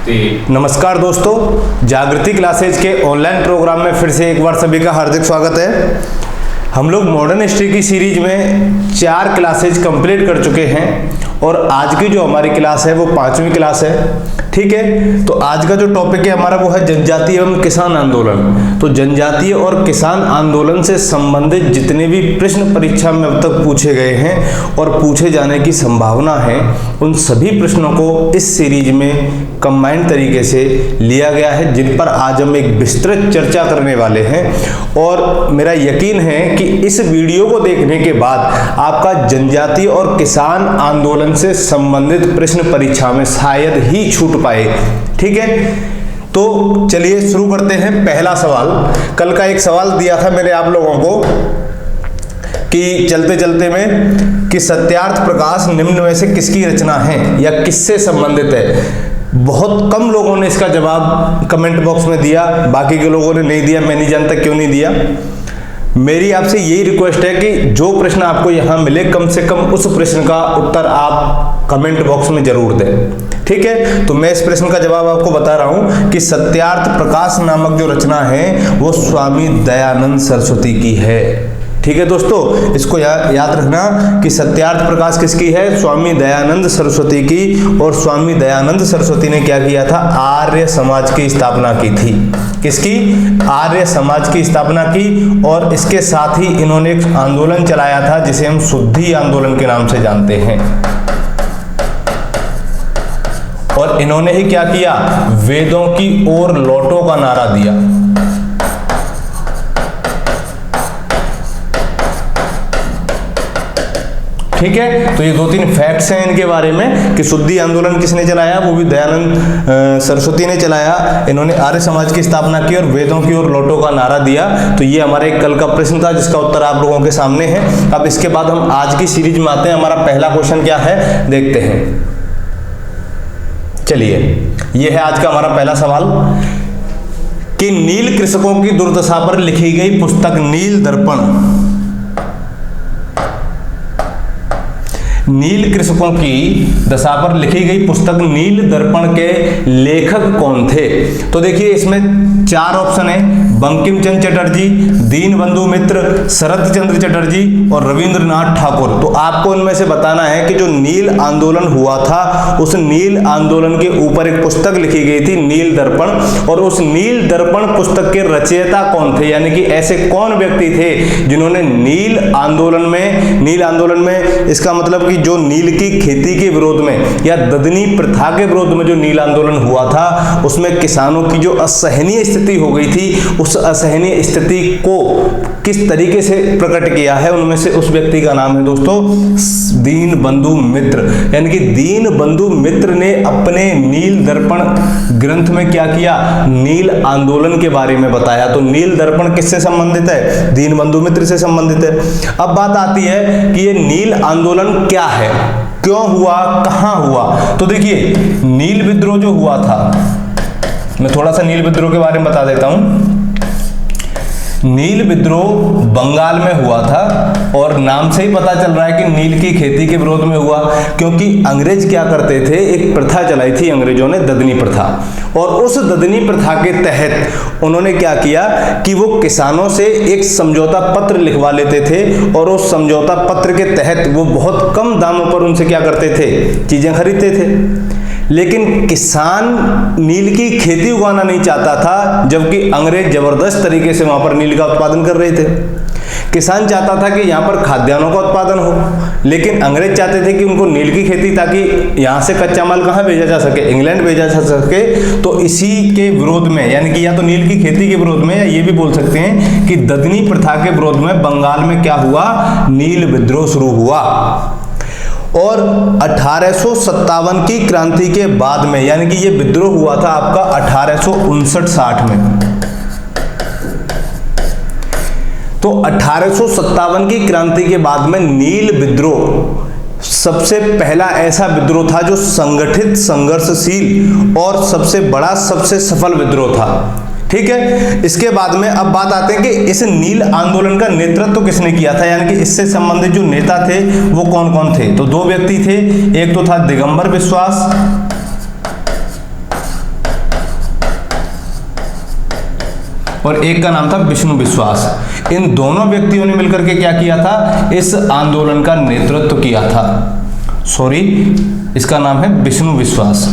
नमस्कार दोस्तों, जागृति क्लासेज के ऑनलाइन प्रोग्राम में फिर से एक बार सभी का हार्दिक स्वागत है। हम लोग मॉडर्न हिस्ट्री की सीरीज में 4 क्लासेज कंप्लीट कर चुके हैं और आज की जो हमारी क्लास है वो 5वीं क्लास है। ठीक है, तो आज का जो टॉपिक है हमारा वो है जनजातीय एवं किसान आंदोलन। तो जनजातीय और किसान आंदोलन से संबंधित जितने भी प्रश्न परीक्षा में अब तक पूछे गए हैं और पूछे जाने की संभावना है, उन सभी प्रश्नों को इस सीरीज में कंबाइंड तरीके से लिया गया है, जिन पर आज हम एक विस्तृत चर्चा करने वाले हैं। और मेरा यकीन है कि इस वीडियो को देखने के बाद आपका जनजातीय और किसान आंदोलन से संबंधित प्रश्न परीक्षा में शायद ही छूट पाए। ठीक है, तो चलिए शुरू करते हैं। पहला सवाल, कल का एक सवाल दिया था मैंने आप लोगों को कि चलते चलते में कि सत्यार्थ प्रकाश निम्न में से किसकी रचना है या किससे संबंधित है। बहुत कम लोगों ने इसका जवाब कमेंट बॉक्स में दिया, बाकी के लोगों ने नहीं दिया। मैं नहीं जानता क्यों नहीं दिया। मेरी आपसे यही रिक्वेस्ट है कि जो प्रश्न आपको यहां मिले, कम से कम उस प्रश्न का उत्तर आप कमेंट बॉक्स में जरूर दें। ठीक है, तो मैं इस प्रश्न का जवाब आपको बता रहा हूं कि सत्यार्थ प्रकाश नामक जो रचना है वो स्वामी दयानंद सरस्वती की है। ठीक है दोस्तों, इसको याद रखना कि सत्यार्थ प्रकाश किसकी है, स्वामी दयानंद सरस्वती की। और स्वामी दयानंद सरस्वती ने क्या किया था, आर्य समाज की स्थापना की थी। किसकी, आर्य समाज की स्थापना की। और इसके साथ ही इन्होंने एक आंदोलन चलाया था जिसे हम शुद्धि आंदोलन के नाम से जानते हैं। और इन्होंने ही क्या किया, वेदों की ओर लौटो का नारा दिया। ठीक है, तो ये 2-3 फैक्ट्स हैं इनके बारे में कि शुद्धि आंदोलन किसने चलाया, वो भी दयानंद सरस्वती ने चलाया। इन्होंने आर्य समाज की स्थापना की और वेदों की ओर लौटो का नारा दिया। तो ये हमारा एक कल का प्रश्न था जिसका उत्तर आप लोगों के सामने है। अब इसके बाद हम आज की सीरीज में आते हैं। हमारा पहला क्वेश्चन क्या है देखते हैं। चलिए, ये है आज का हमारा पहला सवाल कि नील कृषकों की दुर्दशा पर लिखी गई पुस्तक नील दर्पण, नील कृषकों की दशा पर लिखी गई पुस्तक नील दर्पण के लेखक कौन थे। तो देखिए, इसमें 4 ऑप्शन है, बंकिम चंद्र चटर्जी, दीनबंधु मित्र, शरद चंद्र चटर्जी और रविंद्रनाथ ठाकुर। तो आपको इनमें से बताना है कि जो नील आंदोलन हुआ था, उस नील आंदोलन के ऊपर एक पुस्तक लिखी गई थी नील दर्पण, और उस नील दर्पण पुस्तक के रचयिता कौन थे, यानी कि ऐसे कौन व्यक्ति थे जिन्होंने नील आंदोलन में इसका मतलब कि जो नील की खेती के विरोध में या ददनी प्रथा के विरोध में जो नील आंदोलन हुआ था, उसमें किसानों की जो असहनीय स्थिति हो गई थी, उस असहनीय स्थिति को किस तरीके से प्रकट किया है, उनमें से उस व्यक्ति का नाम है दोस्तों दीनबंधु मित्र। यानी कि दीनबंधु मित्र ने अपने नील दर्पण ग्रंथ में क्या किया, नील आंदोलन के बारे में बताया। तो नील दर्पण किससे संबंधित है, दीनबंधु मित्र से संबंधित है। अब बात आती है कि ये नील आंदोलन क्या है, क्यों हुआ, कहां हुआ। तो देखिए, नील विद्रोह जो हुआ था, मैं थोड़ा सा नील विद्रोह के बारे में बता देता हूं। नील विद्रोह बंगाल में हुआ था और नाम से ही पता चल रहा है कि नील की खेती के विरोध में हुआ, क्योंकि अंग्रेज क्या करते थे, एक प्रथा चलाई थी अंग्रेजों ने, ददनी प्रथा। और उस ददनी प्रथा के तहत उन्होंने क्या किया कि वो किसानों से एक समझौता पत्र लिखवा लेते थे और उस समझौता पत्र के तहत वो बहुत कम दामों पर उनसे क्या करते थे, चीजें खरीदते थे। लेकिन किसान नील की खेती उगाना नहीं चाहता था, जबकि अंग्रेज जबरदस्त तरीके से वहां पर नील का उत्पादन कर रहे थे। किसान चाहता था कि यहाँ पर खाद्यान्नों का उत्पादन हो, लेकिन अंग्रेज चाहते थे कि उनको नील की खेती, ताकि यहाँ से कच्चा माल कहाँ भेजा जा सके, इंग्लैंड भेजा जा सके। तो इसी के विरोध में, यानी कि या तो नील की खेती के विरोध में, या ये भी बोल सकते हैं कि ददनी प्रथा के विरोध में बंगाल में क्या हुआ, नील विद्रोह शुरू हुआ। और 1857 की क्रांति के बाद में, यानी कि ये विद्रोह हुआ था आपका 1859-60 में। तो 1857 की क्रांति के बाद में नील विद्रोह सबसे पहला ऐसा विद्रोह था जो संगठित, संघर्षशील और सबसे बड़ा, सबसे सफल विद्रोह था। ठीक है, इसके बाद में अब बात आते हैं कि इस नील आंदोलन का नेतृत्व किसने किया था, यानी कि इससे संबंधित जो नेता थे वो कौन कौन थे। तो 2 व्यक्ति थे, एक तो था दिगंबर बिश्वास और एक का नाम था विष्णु विश्वास। इन दोनों व्यक्तियों ने मिलकर के क्या किया था, इस आंदोलन का नेतृत्व किया था। सॉरी, इसका नाम है विष्णु विश्वास।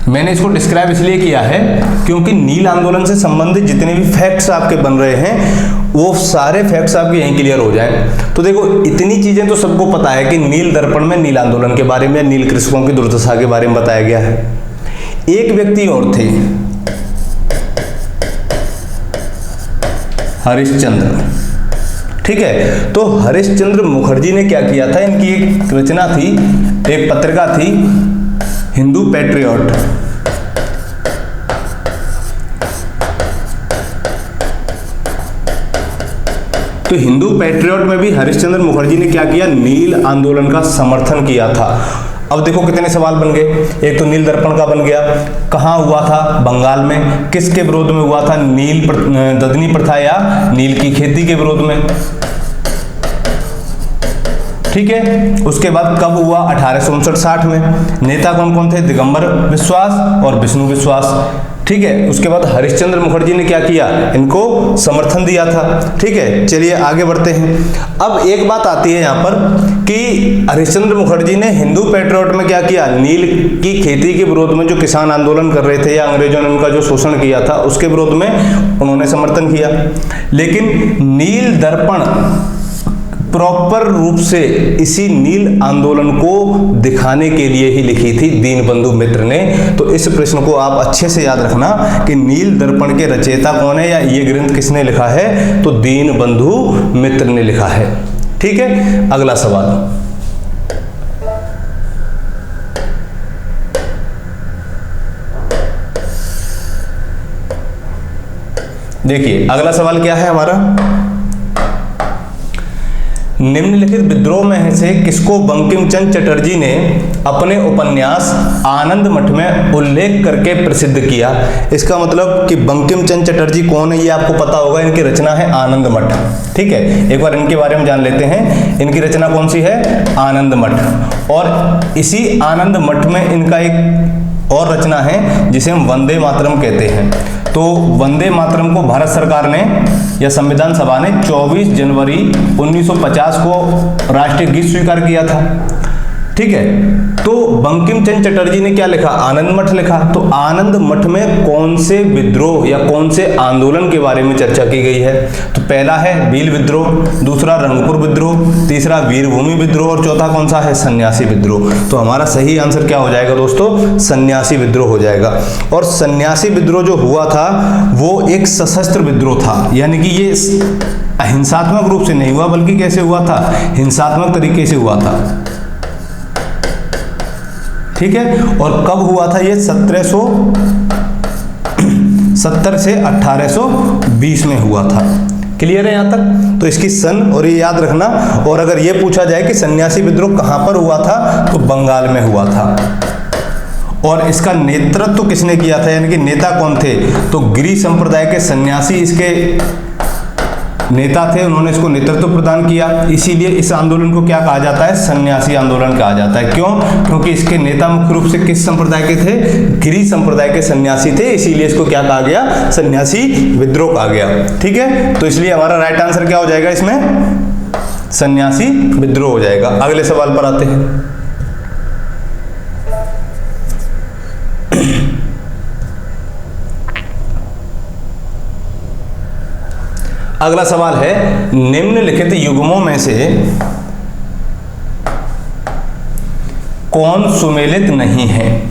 मैंने इसको डिस्क्राइब इसलिए किया है क्योंकि नील आंदोलन से संबंधित जितने भी फैक्ट्स आपके बन रहे हैं वो सारे फैक्ट्स आपके यहीं क्लियर हो जाएं। तो देखो, इतनी चीजें तो सबको पता है कि नील दर्पण में नील आंदोलन के बारे में, नील कृषकों की दुर्दशा के बारे में बताया गया है। एक व्यक्ति और थे, हरिश्चंद्र। ठीक है, तो हरिश्चंद्र मुखर्जी ने क्या किया था, इनकी एक रचना थी, एक पत्रिका थी, हिंदू पैट्रियट। तो हिंदू पैट्रियट में भी हरिश्चंद्र मुखर्जी ने क्या किया, नील आंदोलन का समर्थन किया था। अब देखो कितने सवाल बन गए। एक तो नील दर्पण का बन गया, कहाँ हुआ था, बंगाल में, किसके विरोध में हुआ था, नील ददनी प्रथा या नील की खेती के विरोध में। ठीक है, उसके बाद कब हुआ, 1859-60 में। नेता कौन कौन थे, दिगंबर विश्वास और विष्णु विश्वास। ठीक है, उसके बाद हरिश्चंद्र मुखर्जी ने क्या किया, इनको समर्थन दिया था। ठीक है, चलिए आगे बढ़ते हैं। अब एक बात आती है यहाँ पर कि हरिश्चंद्र मुखर्जी ने हिंदू पैट्रियट में क्या किया, नील की खेती के विरोध में जो किसान आंदोलन कर रहे थे या अंग्रेजों ने उनका जो शोषण किया था उसके विरोध में उन्होंने समर्थन किया। लेकिन नील दर्पण प्रॉपर रूप से इसी नील आंदोलन को दिखाने के लिए ही लिखी थी दीनबंधु मित्र ने। तो इस प्रश्न को आप अच्छे से याद रखना कि नील दर्पण के रचयिता कौन है या ये ग्रंथ किसने लिखा है, तो दीनबंधु मित्र ने लिखा है। ठीक है, अगला सवाल। देखिए अगला सवाल क्या है हमारा, निम्नलिखित विद्रोह में से किसको बंकिम चंद्र चटर्जी ने अपने उपन्यास आनंद मठ में उल्लेख करके प्रसिद्ध किया। इसका मतलब कि बंकिम चंद्र चटर्जी कौन है ये आपको पता होगा, इनकी रचना है आनंद मठ। ठीक है, एक बार इनके बारे में जान लेते हैं। इनकी रचना कौन सी है, आनंद मठ। और इसी आनंद मठ में इनका एक और रचना है जिसे हम वंदे मातरम कहते हैं। तो वंदे मातरम को भारत सरकार ने या संविधान सभा ने 24 जनवरी 1950 को राष्ट्रीय गीत स्वीकार किया था। ठीक है, तो बंकिम चंद्र चटर्जी ने क्या लिखा, आनंद मठ लिखा। तो आनंद मठ में कौन से विद्रोह या कौन से आंदोलन के बारे में चर्चा की गई है, तो पहला है भील विद्रोह, दूसरा रंगपुर विद्रोह, तीसरा वीरभूमि विद्रोह और चौथा कौन सा है, सन्यासी विद्रोह। तो हमारा सही आंसर क्या हो जाएगा दोस्तों, सन्यासी विद्रोह हो जाएगा। और सन्यासी विद्रोह जो हुआ था वो एक सशस्त्र विद्रोह था, यानी कि ये अहिंसात्मक रूप से नहीं हुआ बल्कि कैसे हुआ था, हिंसात्मक तरीके से हुआ था। ठीक है, और कब हुआ था ये, 1770 से 1820 में हुआ था। क्लियर है यहाँ तक, तो इसकी सन और ये याद रखना। और अगर ये पूछा जाए कि सन्यासी विद्रोह कहाँ पर हुआ था, तो बंगाल में हुआ था। और इसका नेतृत्व किसने किया था, यानी कि नेता कौन थे, तो गिरि संप्रदाय के सन्यासी इसके नेता थे, उन्होंने इसको नेतृत्व प्रदान किया। इसीलिए इस आंदोलन को क्या कहा जाता है, सन्यासी आंदोलन कहा जाता है। क्यों, क्योंकि इसके नेता मुख्य रूप से किस संप्रदाय के थे, गिरि संप्रदाय के सन्यासी थे, इसीलिए इसको क्या कहा गया, सन्यासी विद्रोह कहा गया। ठीक है, तो इसलिए हमारा राइट आंसर क्या हो जाएगा इसमें, सन्यासी विद्रोह हो जाएगा। अगले सवाल पर आते हैं। अगला सवाल है, निम्नलिखित युग्मों में से कौन सुमेलित नहीं है।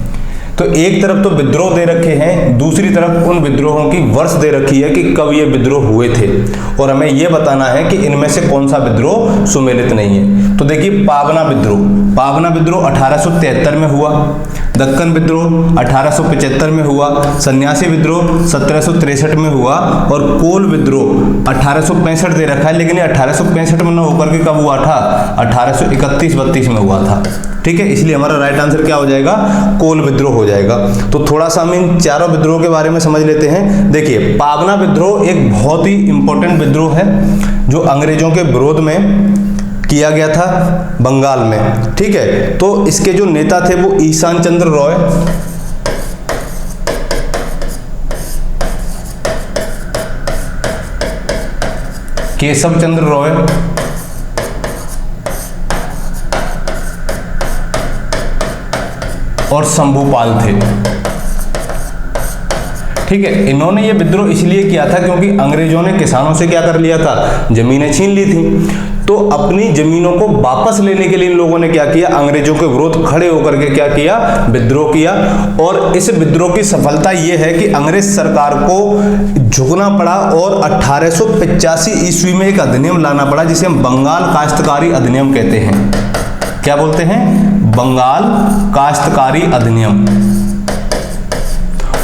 तो एक तरफ तो विद्रोह दे रखे हैं, दूसरी तरफ उन विद्रोहों की वर्ष दे रखी है कि कब ये विद्रोह हुए थे, और हमें यह बताना है कि इनमें से कौन सा विद्रोह सुमेलित नहीं है। तो देखिए, पावना विद्रोह 1873 में हुआ, दक्कन विद्रोह 1875 में हुआ, सन्यासी विद्रोह 1763 में हुआ, और कोल विद्रोह 1865 दे रखा है, लेकिन ये 1865 में न होकर के कब हुआ था, 1831-32 में हुआ था। ठीक है, इसलिए हमारा राइट आंसर क्या हो जाएगा, कोल विद्रोह हो जाएगा। तो थोड़ा सा हम इन चारों विद्रोह के बारे में समझ लेते हैं। देखिए, पावना विद्रोह एक बहुत ही इंपॉर्टेंट विद्रोह है जो अंग्रेजों के विरोध में किया गया था बंगाल में। ठीक है, तो इसके जो नेता थे वो ईशान चंद्र रॉय, केशव चंद्र रॉय और शंभूपाल थे। ठीक है, इन्होंने ये विद्रोह इसलिए किया था क्योंकि अंग्रेजों ने किसानों से क्या कर लिया था, जमीनें छीन ली थी। तो अपनी जमीनों को वापस लेने के लिए इन लोगों ने क्या किया, अंग्रेजों के विरोध खड़े होकर के क्या किया, विद्रोह किया। और इस विद्रोह की सफलता ये है कि अंग्रेज सरकार को झुकना पड़ा और 1885 ईस्वी में एक अधिनियम लाना पड़ा जिसे हम बंगाल काश्तकारी अधिनियम कहते हैं। क्या बोलते हैं, बंगाल काश्तकारी अधिनियम।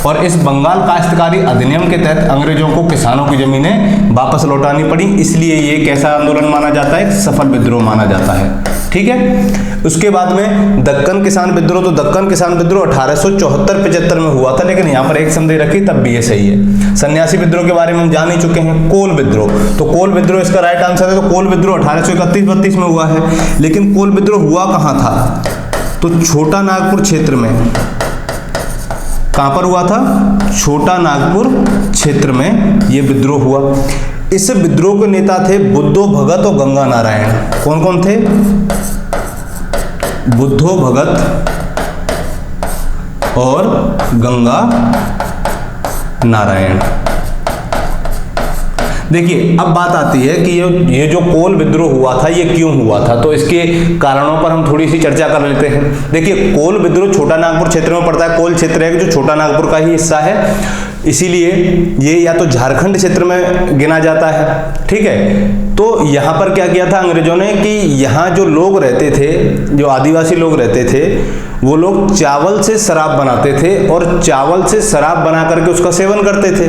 और इस बंगाल काश्तकारी अधिनियम के तहत अंग्रेजों को किसानों की जमीनें वापस लौटानी पड़ी, इसलिए ये कैसा आंदोलन माना जाता है, एक सफल विद्रोह माना जाता है। ठीक है, उसके बाद में दक्कन किसान विद्रोह, तो दक्कन किसान विद्रोह 1874-75 में हुआ था, लेकिन यहाँ पर एक संदेह रखी तब भी ये सही है। सन्यासी विद्रोह के बारे में हम जान ही चुके हैं। कोल विद्रोह, तो कोल विद्रोह इसका राइट आंसर है। तो कोल विद्रोह 1831-32 में हुआ है, लेकिन कोल विद्रोह हुआ कहाँ था, तो छोटा नागपुर क्षेत्र में। कहां पर हुआ था, छोटा नागपुर क्षेत्र में यह विद्रोह हुआ। इस विद्रोह के नेता थे बुद्धो भगत और गंगा नारायण। कौन कौन थे, बुद्धो भगत और गंगा नारायण। देखिए, अब बात आती है कि ये जो कोल विद्रोह हुआ था ये क्यों हुआ था, तो इसके कारणों पर हम थोड़ी सी चर्चा कर लेते हैं। देखिए, कोल विद्रोह छोटा नागपुर क्षेत्र में पड़ता है। कोल क्षेत्र है जो छोटा नागपुर का ही हिस्सा है, इसीलिए ये या तो झारखंड क्षेत्र में गिना जाता है। ठीक है, तो यहाँ पर क्या किया था अंग्रेजों ने कि यहाँ जो लोग रहते थे, जो आदिवासी लोग रहते थे, वो लोग चावल से शराब बनाते थे और चावल से शराब बना करके उसका सेवन करते थे।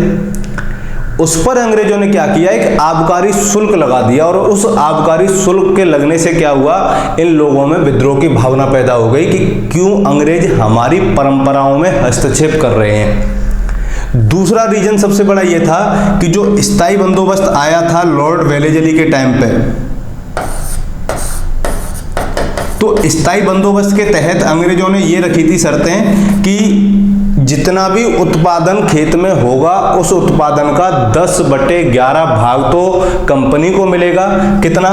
उस पर अंग्रेजों ने क्या किया, एक आबकारी शुल्क लगा दिया, और उस आबकारी शुल्क के लगने से क्या हुआ, इन लोगों में विद्रोह की भावना पैदा हो गई कि क्यों अंग्रेज हमारी परंपराओं में हस्तक्षेप कर रहे हैं। दूसरा रीजन सबसे बड़ा यह था कि जो स्थायी बंदोबस्त आया था लॉर्ड वेलेजली के टाइम पे, तो स्थायी बंदोबस्त के तहत अंग्रेजों ने ये रखी थी शर्तें कि जितना भी उत्पादन खेत में होगा उस उत्पादन का 10/11 भाग तो कंपनी को मिलेगा। कितना,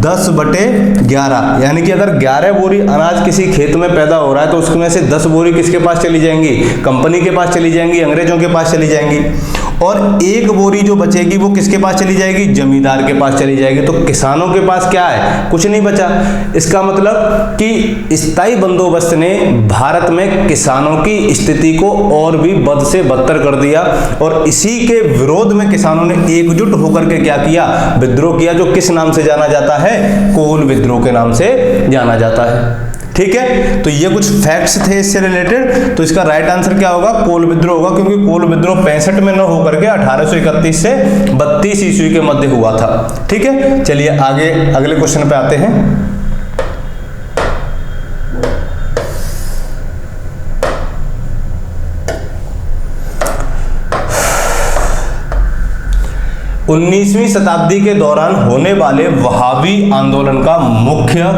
10/11, यानी कि अगर 11 बोरी अनाज किसी खेत में पैदा हो रहा है तो उसमें से 10 बोरी किसके पास चली जाएंगी, कंपनी के पास चली जाएंगी, अंग्रेजों के पास चली जाएंगी। और 1 बोरी जो बचेगी वो किसके पास चली जाएगी, जमींदार के पास चली जाएगी। तो किसानों के पास क्या है, कुछ नहीं बचा। इसका मतलब कि स्थायी बंदोबस्त ने भारत में किसानों की स्थिति को और भी बद से बदतर कर दिया, और इसी के विरोध में किसानों ने एकजुट होकर के क्या किया, विद्रोह किया, जो किस नाम से जाना जाता है, कोल विद्रोह के नाम से जाना जाता है। ठीक है, तो ये कुछ फैक्ट्स थे इससे रिलेटेड। तो इसका राइट आंसर क्या होगा, कोल विद्रोह होगा, क्योंकि कोल विद्रोह 65 में न होकर के 1831 से 32 ईस्वी के मध्य हुआ था। ठीक है, चलिए आगे अगले क्वेश्चन पे आते हैं। 19वीं शताब्दी के दौरान होने वाले वहाबी आंदोलन का मुख्य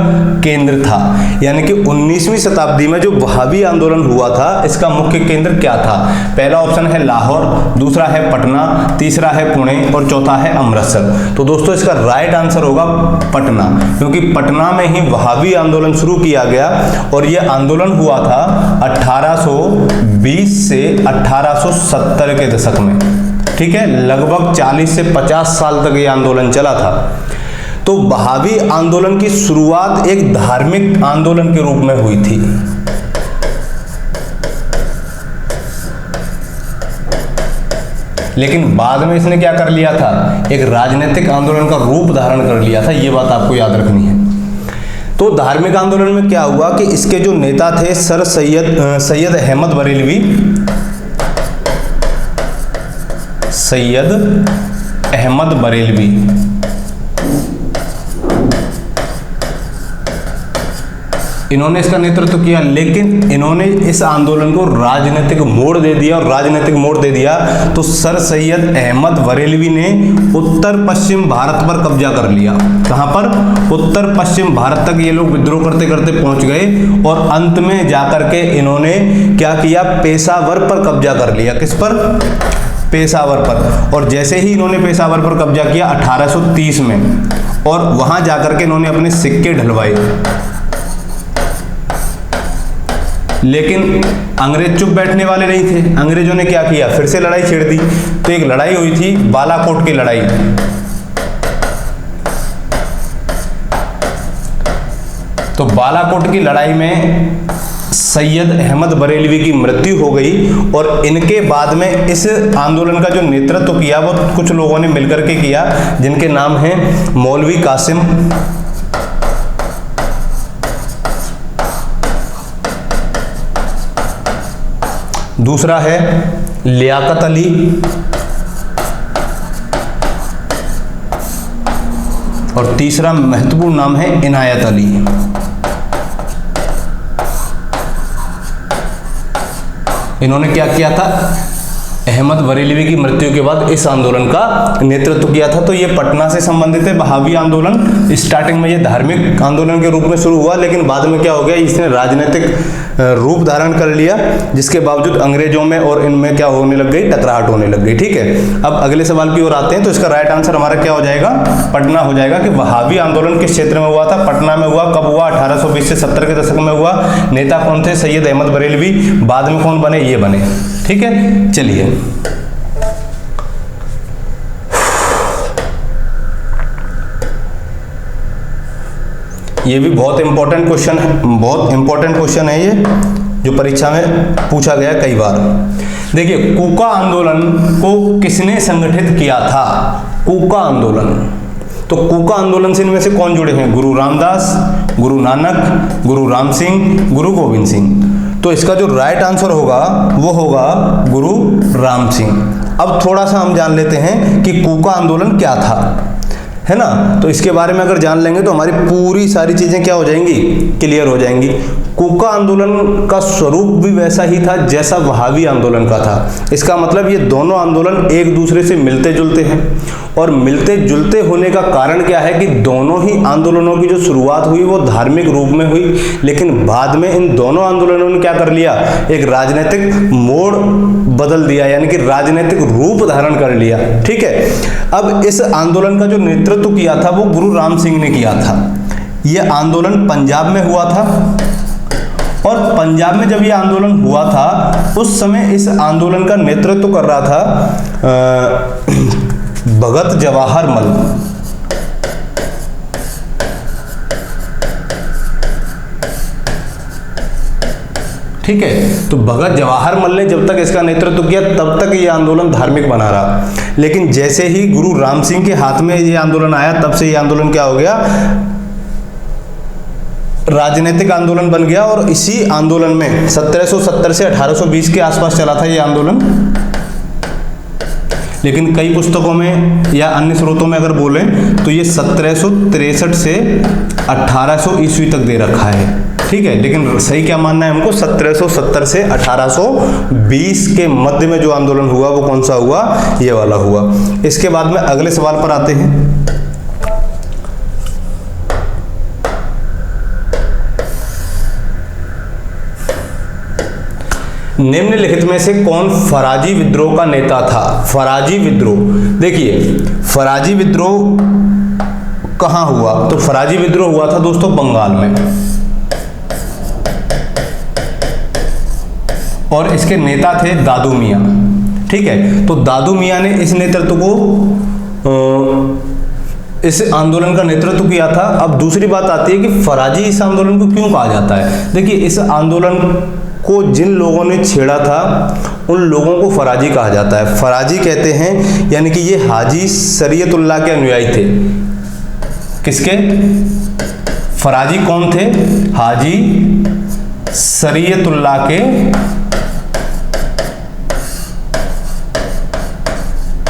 केंद्र था, यानी कि 19वीं शताब्दी में जो वहाबी आंदोलन हुआ था इसका मुख्य केंद्र क्या था। पहला ऑप्शन है लाहौर, दूसरा है पटना, तीसरा है पुणे और चौथा है अमृतसर। तो दोस्तों इसका राइट आंसर होगा पटना, क्योंकि पटना में ही वहाबी आंदोलन शुरू किया गया और यह आंदोलन हुआ था 1820 से 1870 के दशक में। ठीक है, लगभग 40 से 50 साल तक ये आंदोलन चला था। तो वहाबी आंदोलन की शुरुआत एक धार्मिक आंदोलन के रूप में हुई थी। लेकिन बाद में इसने क्या कर लिया था, एक राजनीतिक आंदोलन का रूप धारण कर लिया था। ये बात आपको याद रखनी है। तो धार्मिक आंदोलन में क्या हुआ कि इसके जो नेता थे सर सैयद अहमद बरेलवी, सैयद अहमद बरेलवी, इन्होंने इसका नेतृत्व किया, लेकिन इन्होंने इस आंदोलन को राजनीतिक मोड़ दे दिया, और राजनीतिक मोड़ दे दिया तो सर सैयद अहमद बरेलवी ने उत्तर पश्चिम भारत पर कब्जा कर लिया। कहां पर? उत्तर पश्चिम भारत तक ये लोग विद्रोह करते करते पहुंच गए, और अंत में जाकर के इन्होंने क्या किया? पेशावर पर कब्जा कर लिया। किस पर? पेशावर पर। और जैसे ही इन्होंने पेशावर पर कब्जा किया 1830 में, और वहां जाकर के इन्होंने अपने सिक्के ढलवाए, लेकिन अंग्रेज चुप बैठने वाले नहीं थे। अंग्रेजों ने क्या किया? फिर से लड़ाई छेड़ दी। तो एक लड़ाई हुई थी, बालाकोट की लड़ाई। तो बालाकोट की लड़ाई में सैयद अहमद बरेलवी की मृत्यु हो गई, और इनके बाद में इस आंदोलन का जो नेतृत्व किया वो कुछ लोगों ने मिलकर के किया, जिनके नाम हैं मौलवी कासिम, दूसरा है लियाकत अली, और तीसरा महत्वपूर्ण नाम है इनायत अली। इन्होंने क्या किया था? अहमद बरेलवी की मृत्यु के बाद इस आंदोलन का नेतृत्व किया था। तो ये पटना से संबंधित है, वहाबी आंदोलन। स्टार्टिंग में ये धार्मिक आंदोलन के रूप में शुरू हुआ, लेकिन बाद में क्या हो गया? इसने राजनीतिक रूप धारण कर लिया, जिसके बावजूद अंग्रेजों में और इनमें क्या होने लग गई? टकराहट होने लग गई। ठीक है, अब अगले सवाल की ओर आते हैं। तो इसका राइट आंसर हमारा क्या हो जाएगा? पटना हो जाएगा। कि वहाबी आंदोलन किस क्षेत्र में हुआ था? पटना में हुआ। कब हुआ? 1820 से 70 के दशक में हुआ। नेता कौन थे? सैयद अहमद बरेलवी। बाद में कौन बने? ये बने। ठीक है, चलिए ये भी बहुत इंपॉर्टेंट क्वेश्चन है, बहुत इंपॉर्टेंट क्वेश्चन है ये, जो परीक्षा में पूछा गया कई बार। देखिए, कूका आंदोलन को किसने संगठित किया था? कूका आंदोलन। तो कूका आंदोलन से इनमें से कौन जुड़े हैं? गुरु रामदास, गुरु नानक, गुरु राम सिंह, गुरु गोविंद सिंह। तो इसका जो राइट आंसर होगा वो होगा गुरु राम सिंह। अब थोड़ा सा हम जान लेते हैं कि कूका आंदोलन क्या था, है ना। तो इसके बारे में अगर जान लेंगे तो हमारी पूरी सारी चीजें क्या हो जाएंगी? क्लियर हो जाएंगी। कूका आंदोलन का स्वरूप भी वैसा ही था जैसा वहाबी आंदोलन का था। इसका मतलब ये दोनों आंदोलन एक दूसरे से मिलते जुलते हैं, और मिलते जुलते होने का कारण क्या है कि दोनों ही आंदोलनों की जो शुरुआत हुई वो धार्मिक रूप में हुई, लेकिन बाद में इन दोनों आंदोलनों ने क्या कर लिया? एक राजनीतिक मोड़ बदल दिया, यानी कि राजनीतिक रूप धारण कर लिया। ठीक है, अब इस आंदोलन का जो नेतृत्व किया था वो गुरु राम सिंह ने किया था। यह आंदोलन पंजाब में हुआ था, और पंजाब में जब यह आंदोलन हुआ था उस समय इस आंदोलन का नेतृत्व कर रहा था भगत जवाहर मल। ठीक है, तो भगत जवाहर मल ने जब तक इसका नेतृत्व किया तब तक ये आंदोलन धार्मिक बना रहा, लेकिन जैसे ही गुरु राम सिंह के हाथ में ये आंदोलन आया तब से ये आंदोलन क्या हो गया? राजनीतिक आंदोलन बन गया। और इसी आंदोलन में 1770 से 1820 के आसपास चला था ये आंदोलन, लेकिन कई पुस्तकों में या अन्य स्रोतों में अगर बोलें तो ये 1763 से 1800 ईस्वी तक दे रखा है। ठीक है, लेकिन सही क्या मानना है हमको? 1770 से 1820 के मध्य में जो आंदोलन हुआ वो कौन सा हुआ? ये वाला हुआ। इसके बाद में अगले सवाल पर आते हैं। निम्नलिखित में से कौन फराजी विद्रोह का नेता था? फराजी विद्रोह, देखिए फराजी विद्रोह कहां हुआ? तो फराजी विद्रोह हुआ था दोस्तों बंगाल में, और इसके नेता थे दादू मियां। ठीक है, तो दादू मियां ने इस नेतृत्व को इस आंदोलन का नेतृत्व किया था। अब दूसरी बात आती है कि फराजी इस आंदोलन को क्यों कहा जाता है? देखिए, इस आंदोलन को जिन लोगों ने छेड़ा था उन लोगों को फराजी कहा जाता है। फराजी कहते हैं यानी कि ये हाजी शरीयतुल्लाह के अनुयायी थे। किसके? फराजी कौन थे? हाजी शरीयतुल्लाह के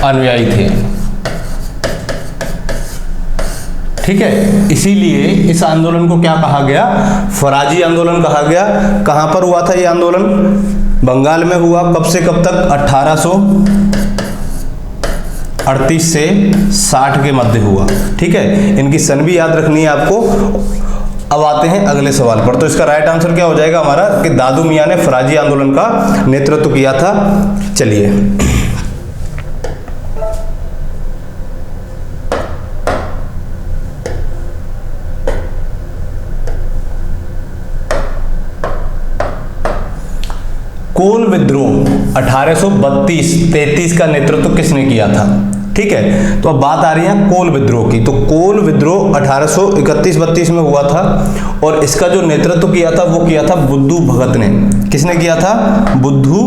अनुयायी थे। ठीक है, इसीलिए इस आंदोलन को क्या कहा गया, फराजी आंदोलन कहा गया। कहां पर हुआ था ये आंदोलन, बंगाल में हुआ। कब से कब तक, 1838 से 60 के मध्य हुआ। ठीक है, इनकी सन भी याद रखनी है आपको। अब आते हैं अगले सवाल पर। तो इसका राइट आंसर क्या हो जाएगा हमारा कि दादू मियां ने फराजी आंदोलन का नेतृत्व किया था। चलिए, कोल विद्रोह 1832-33 का नेतृत्व किसने किया था। ठीक है, तो अब बात आ रही है कोल विद्रोह की। तो कोल विद्रोह 1831-32 में हुआ था और इसका जो नेतृत्व किया था वो किया था बुद्धू भगत ने। किसने किया था, बुद्धू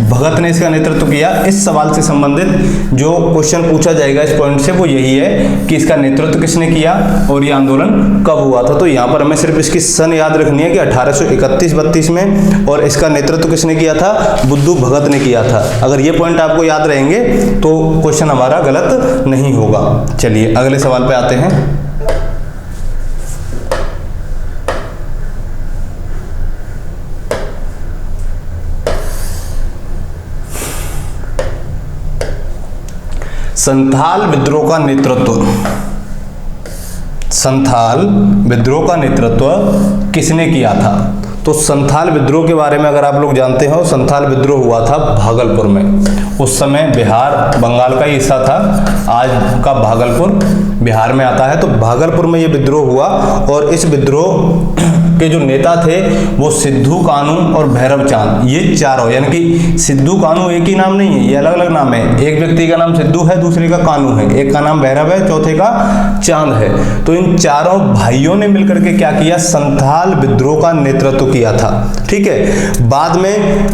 भगत ने इसका नेतृत्व किया। इस सवाल से संबंधित जो क्वेश्चन पूछा जाएगा इस पॉइंट से वो यही है कि इसका नेतृत्व किसने किया और ये आंदोलन कब हुआ था। तो यहाँ पर हमें सिर्फ इसकी सन याद रखनी है कि 1831-32 में, और इसका नेतृत्व किसने किया था, बुद्धू भगत ने किया था। अगर ये पॉइंट आपको याद रहेंगे तो क्वेश्चन हमारा गलत नहीं होगा। चलिए अगले सवाल पे आते हैं। संथाल विद्रोह का नेतृत्व, संथाल विद्रोह का नेतृत्व किसने किया था। तो संथाल विद्रोह के बारे में अगर आप लोग जानते हो, संथाल विद्रोह हुआ था भागलपुर में। उस समय बिहार बंगाल का ही हिस्सा था, आज का भागलपुर बिहार में आता है। तो भागलपुर में ये विद्रोह हुआ और इस विद्रोह के जो नेता थे वो सिद्धू कानू और भैरव चांद, ये चारों, यानी कि सिद्धू कानू एक ही नाम नहीं है, ये अलग अलग नाम है। एक व्यक्ति का नाम सिद्धू है, दूसरे का कानू है, एक का नाम भैरव है, चौथे का चांद है। तो इन चारों भाइयों ने मिलकर के क्या किया, संथाल विद्रोह का नेतृत्व किया था। ठीक है, बाद में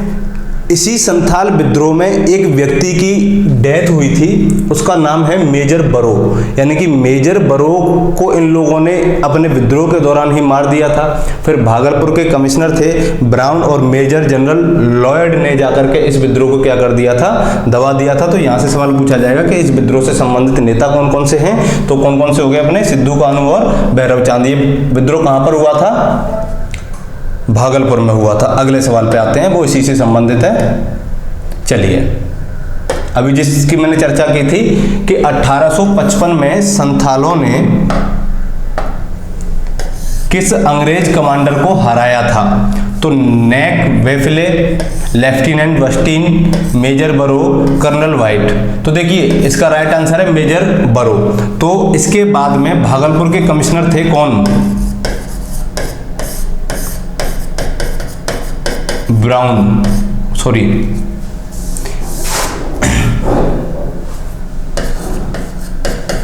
इसी संथाल विद्रोह में एक व्यक्ति की डेथ हुई थी, उसका नाम है मेजर बरो, यानी कि मेजर बरो को इन लोगों ने अपने विद्रोह के दौरान ही मार दिया था। फिर भागलपुर के कमिश्नर थे ब्राउन और मेजर जनरल लॉयड ने जाकर के इस विद्रोह को क्या कर दिया था, दबा दिया था। तो यहाँ से सवाल पूछा जाएगा कि इस विद्रोह से संबंधित नेता कौन कौन से हैं। तो कौन कौन से हो गए अपने, सिद्धू कानू और भैरव चांद। ये विद्रोह कहाँ पर हुआ था, भागलपुर में हुआ था। अगले सवाल पे आते हैं, वो इसी से संबंधित है। चलिए, अभी जिसकी मैंने चर्चा की थी कि 1855 में संथालों ने किस अंग्रेज कमांडर को हराया था। तो नेक वेफले, लेफ्टिनेंट वस्टीन, मेजर बरो, कर्नल वाइट। तो देखिए इसका राइट आंसर है मेजर बरो। तो इसके बाद में भागलपुर के कमिश्नर थे कौन, ब्राउन, सॉरी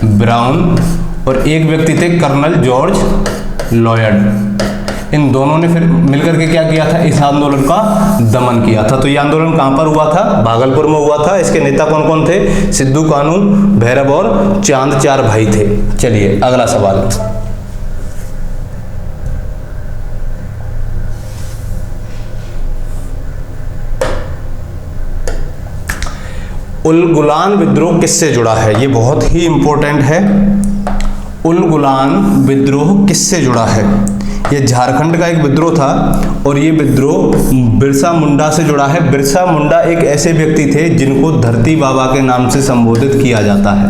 ब्राउन, और एक व्यक्ति थे कर्नल जॉर्ज लॉयड। इन दोनों ने फिर मिलकर के क्या किया था, इस आंदोलन का दमन किया था। तो ये आंदोलन कहां पर हुआ था, भागलपुर में हुआ था। इसके नेता कौन कौन थे, सिद्धू कानू, भैरव और चांद, चार भाई थे। चलिए अगला सवाल। उल-गुलान विद्रोह किससे जुड़ा है, ये बहुत ही इंपॉर्टेंट है। उल-गुलान विद्रोह किससे जुड़ा है, ये झारखंड का एक विद्रोह था और ये विद्रोह बिरसा मुंडा से जुड़ा है। बिरसा मुंडा एक ऐसे व्यक्ति थे जिनको धरती बाबा के नाम से संबोधित किया जाता है।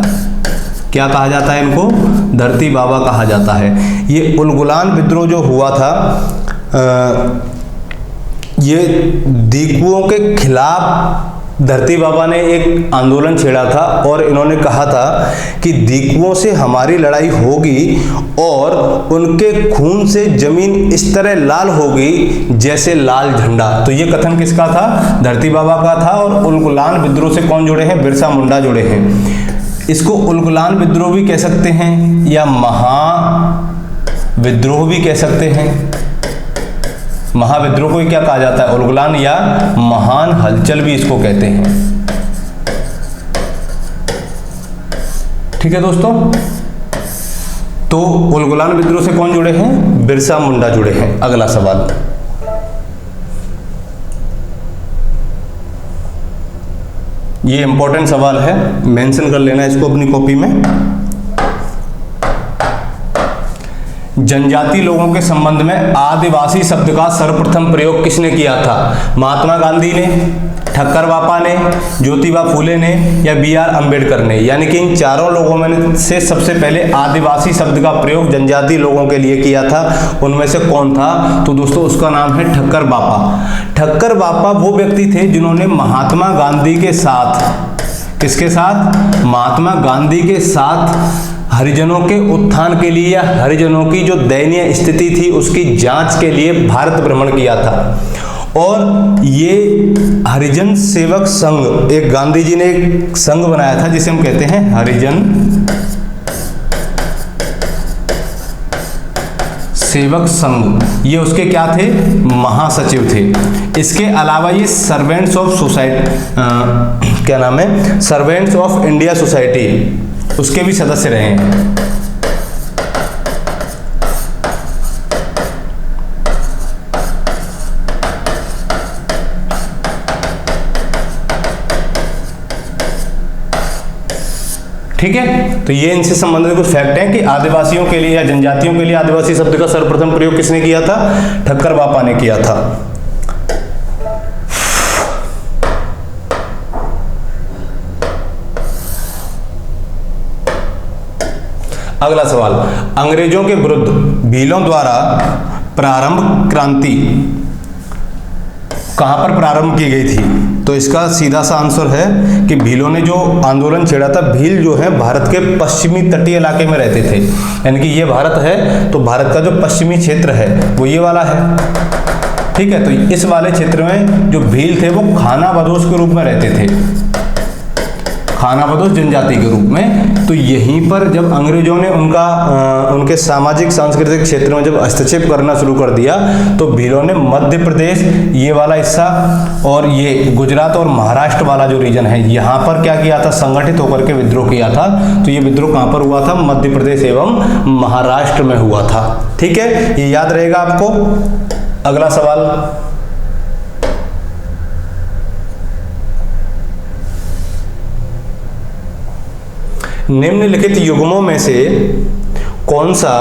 क्या कहा जाता है इनको, धरती बाबा कहा जाता है। ये उल-गुलान विद्रोह जो हुआ था ये दीकुओं के खिलाफ धरती बाबा ने एक आंदोलन छेड़ा था और इन्होंने कहा था कि दीकुओं से हमारी लड़ाई होगी और उनके खून से जमीन इस तरह लाल होगी जैसे लाल झंडा। तो ये कथन किसका था, धरती बाबा का था। और उल-गुलान विद्रोह से कौन जुड़े हैं, बिरसा मुंडा जुड़े हैं। इसको उल-गुलान विद्रोह भी कह सकते हैं या महाविद्रोह भी कह सकते हैं। महाविद्रोह को क्या कहा जाता है, उल-गुलान या महान हलचल भी इसको कहते हैं। ठीक है दोस्तों, तो उल-गुलान विद्रोह से कौन जुड़े हैं, बिरसा मुंडा जुड़े हैं। अगला सवाल। ये इंपॉर्टेंट सवाल है, मेंशन कर लेना इसको अपनी कॉपी में। जनजाति लोगों के संबंध में आदिवासी शब्द का सर्वप्रथम प्रयोग किसने किया था? महात्मा गांधी ने, ठक्कर बापा ने, ज्योतिबा फूले ने या B.R. अम्बेडकर ने। यानी कि इन चारों लोगों में से सबसे पहले आदिवासी शब्द का प्रयोग जनजाति लोगों के लिए किया था, उनमें से कौन था? तो दोस्तों उसका नाम है ठक्कर बापा। ठक्कर बापा वो व्यक्ति थे जिन्होंने महात्मा गांधी के साथ, किसके साथ? महात्मा गांधी के साथ हरिजनों के उत्थान के लिए या हरिजनों की जो दयनीय स्थिति थी उसकी जांच के लिए भारत भ्रमण किया था। और ये हरिजन सेवक संघ, एक गांधी जी ने एक संघ बनाया था जिसे हम कहते हैं हरिजन सेवक संघ। ये उसके क्या थे? महासचिव थे। इसके अलावा ये सर्वेंट्स ऑफ सोसाइटी, क्या नाम है, सर्वेंट्स ऑफ इंडिया सोसाइटी, उसके भी सदस्य रहे हैं। ठीक है, तो ये इनसे संबंधित कुछ फैक्ट हैं कि आदिवासियों के लिए या जनजातियों के लिए आदिवासी शब्द का सर्वप्रथम प्रयोग किसने किया था? ठक्कर बापा ने किया था। अगला सवाल, अंग्रेजों के विरुद्ध भीलों द्वारा प्रारंभ क्रांति कहां पर प्रारंभ की गई थी? तो इसका सीधा सा आंसर है कि भीलों ने जो आंदोलन छेड़ा था, भील जो है भारत के पश्चिमी तटीय इलाके में रहते थे। यानी कि ये भारत है तो भारत का जो पश्चिमी क्षेत्र है वो ये वाला है। ठीक है, तो इस वाले क्षेत्र में जो भील थे वो खाना बदोश के रूप में रहते थे, खाना बदोश जनजाति के रूप में। तो यहीं पर जब अंग्रेजों ने उनके सामाजिक सांस्कृतिक क्षेत्र में जब हस्तक्षेप करना शुरू कर दिया तो भीलों ने मध्य प्रदेश, ये वाला हिस्सा और ये गुजरात और महाराष्ट्र वाला जो रीजन है, यहाँ पर क्या किया था? संगठित होकर के विद्रोह किया था। तो ये विद्रोह कहाँ पर हुआ था? मध्य प्रदेश एवं महाराष्ट्र में हुआ था। ठीक है, ये याद रहेगा आपको। अगला सवाल, निम्नलिखित युग्मों में से कौन सा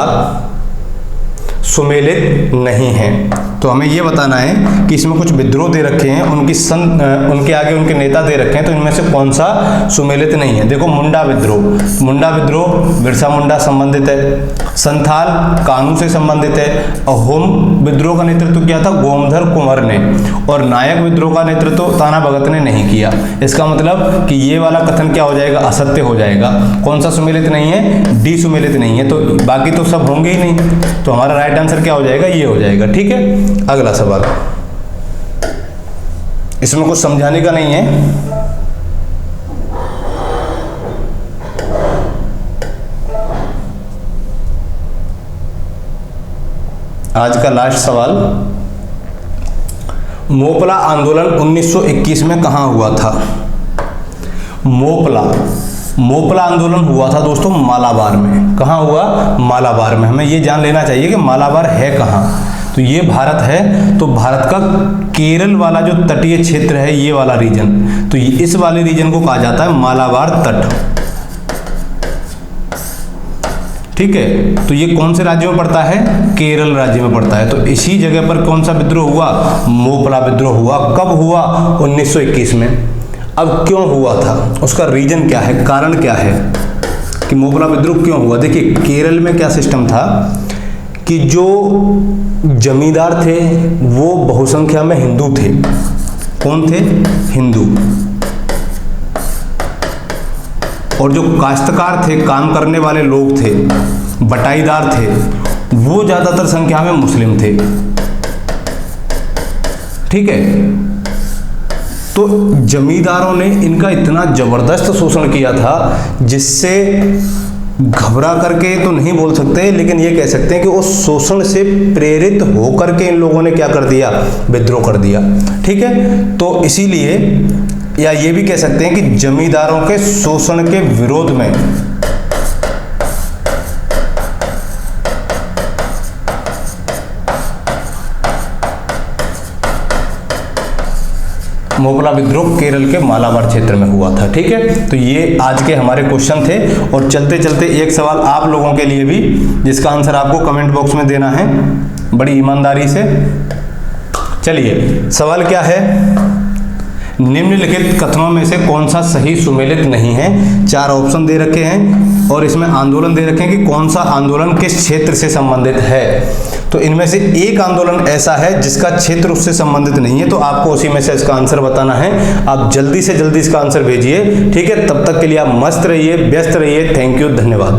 सुमेलित नहीं है? तो हमें यह बताना है कि इसमें कुछ विद्रोह दे रखे हैं, उनके आगे उनके नेता दे रखे हैं, तो इनमें से कौन सा सुमेलित नहीं है? देखो, मुंडा विद्रोह, मुंडा विद्रोह बिरसा मुंडा संबंधित है, संथाल कानू से संबंधित है, अहोम विद्रोह का नेतृत्व किया था गोमधर कुंवर ने, और नायक विद्रोह का नेतृत्व ताना भगत ने नहीं किया। इसका मतलब कि ये वाला कथन क्या हो जाएगा? असत्य हो जाएगा। कौन सा सुमेलित नहीं है? डी सुमेलित नहीं है। तो बाकी तो सब होंगे ही नहीं, तो हमारा राइट आंसर क्या हो जाएगा? ये हो जाएगा। ठीक है, अगला सवाल, इसमें कुछ समझाने का नहीं है। आज का लास्ट सवाल, मोपला आंदोलन 1921 में कहां हुआ था? मोपला आंदोलन हुआ था दोस्तों मालाबार में। कहां हुआ? मालाबार में। हमें ये जान लेना चाहिए कि मालाबार है कहां। तो ये भारत है, तो भारत का केरल वाला जो तटीय क्षेत्र है, ये वाला रीजन, तो इस वाले रीजन को कहा जाता है मालाबार तट। ठीक है, तो ये कौन से राज्य में पड़ता है? केरल राज्य में पड़ता है। तो इसी जगह पर कौन सा विद्रोह हुआ? मोपला विद्रोह हुआ। कब हुआ? 1921 में। अब क्यों हुआ था? उसका रीजन क्या है, कारण क्या है कि मोपला विद्रोह क्यों हुआ? देखिए, केरल में क्या सिस्टम था कि जो जमींदार थे वो बहुसंख्या में हिंदू थे। कौन थे? हिंदू। और जो काश्तकार थे, काम करने वाले लोग थे, बटाईदार थे, वो ज्यादातर संख्या में मुस्लिम थे। ठीक है, तो जमींदारों ने इनका इतना जबरदस्त शोषण किया था जिससे घबरा करके तो नहीं बोल सकते, लेकिन ये कह सकते हैं कि उस शोषण से प्रेरित होकर के इन लोगों ने क्या कर दिया? विद्रोह कर दिया। ठीक है, तो इसीलिए या ये भी कह सकते हैं कि जमींदारों के शोषण के विरोध में मोपला विद्रोह केरल के मालाबार क्षेत्र में हुआ था। ठीक है, तो ये आज के हमारे क्वेश्चन थे। और चलते चलते एक सवाल आप लोगों के लिए भी, जिसका आंसर आपको कमेंट बॉक्स में देना है बड़ी ईमानदारी से। चलिए, सवाल क्या है, निम्नलिखित कथनों में से कौन सा सही सुमेलित नहीं है। 4 ऑप्शन दे रखे हैं और इसमें आंदोलन दे रखे हैं कि कौन सा आंदोलन किस क्षेत्र से संबंधित है। तो इनमें से एक आंदोलन ऐसा है जिसका क्षेत्र उससे संबंधित नहीं है, तो आपको उसी में से इसका आंसर बताना है। आप जल्दी से जल्दी इसका आंसर भेजिए। ठीक है, तब तक के लिए आप मस्त रहिए, व्यस्त रहिए। थैंक यू, धन्यवाद।